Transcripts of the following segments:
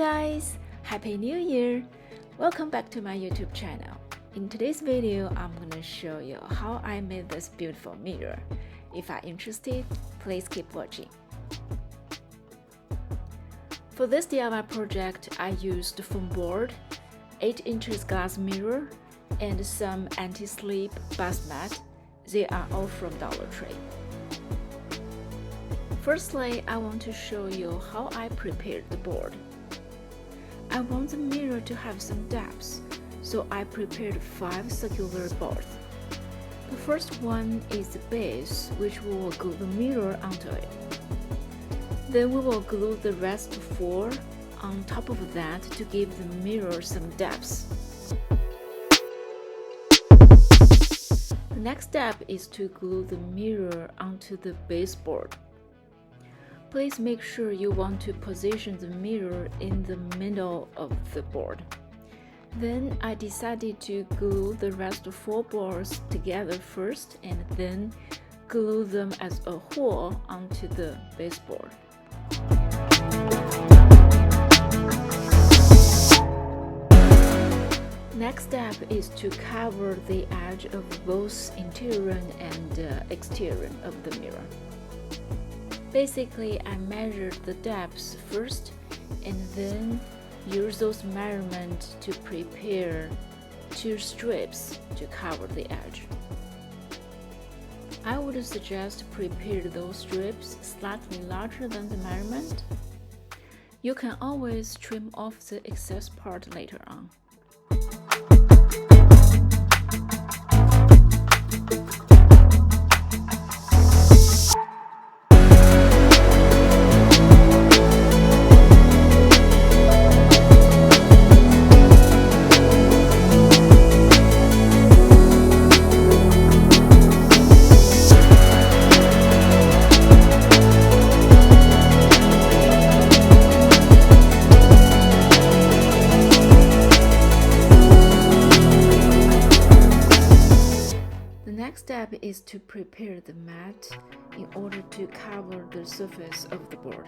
guys! Happy New Year! Welcome back to my YouTube channel. In today's video, I'm gonna show you how I made this beautiful mirror. If you're interested, please keep watching. For this DIY project, I used foam board, 8 inches glass mirror, and some anti-slip bath mat. They are all from Dollar Tree. Firstly, I want to show you how I prepared the board. I want the mirror to have some depth, so I prepared 5 circular boards. The first one is the base, which we will glue the mirror onto it. Then we will glue the rest 4 on top of that to give the mirror some depth. The next step is to glue the mirror onto the baseboard. Please make sure you want to position the mirror in the middle of the board. Then I decided to glue the rest of 4 boards together first and then glue them as a whole onto the baseboard. Next step is to cover the edge of both interior and exterior of the mirror. Basically, I measured the depths first and then use those measurements to prepare 2 strips to cover the edge. I would suggest prepare those strips slightly larger than the measurement. You can always trim off the excess part later on. Next step is to prepare the mat in order to cover the surface of the board.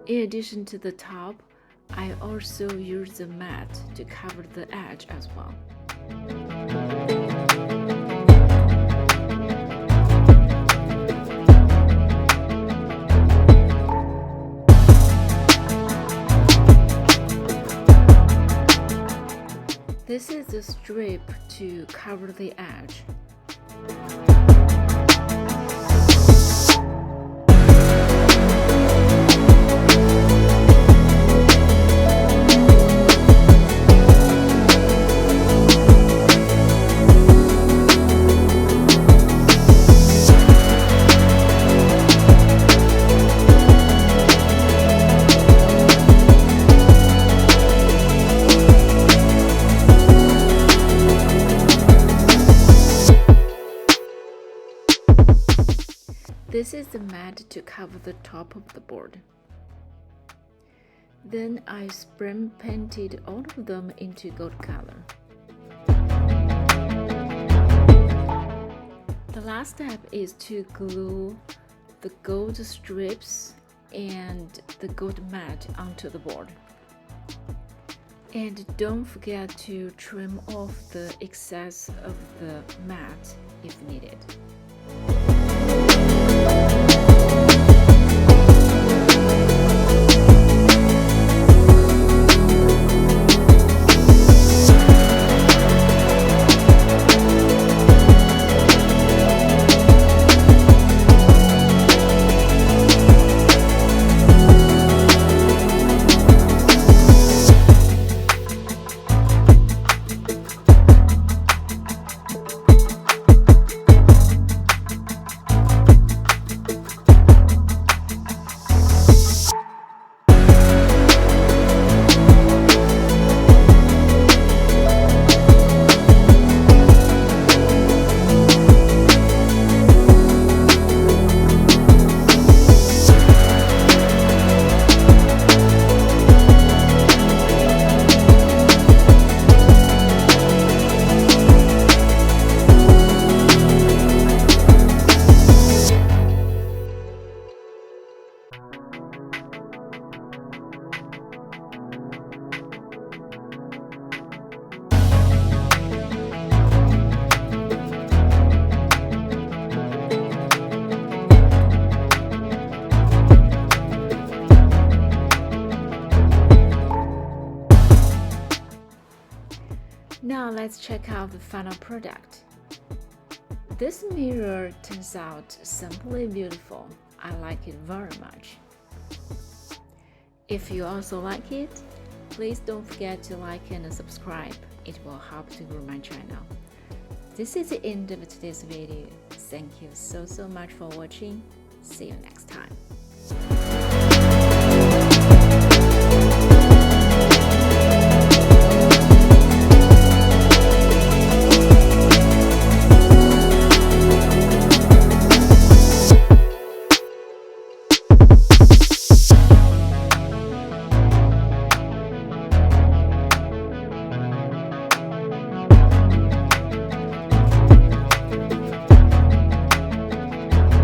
In addition to the top, I also use the mat to cover the edge as well. This is the strip to cover the edge. This is the mat to cover the top of the board. Then I spray painted all of them into gold color. The last step is to glue the gold strips and the gold mat onto the board. And don't forget to trim off the excess of the mat if needed. let's check out the final product. This mirror turns out simply beautiful. I like it very much. If you also like it, please don't forget to like and subscribe. It will help to grow my channel. This is the end of today's video. Thank you so much for watching. See you next time.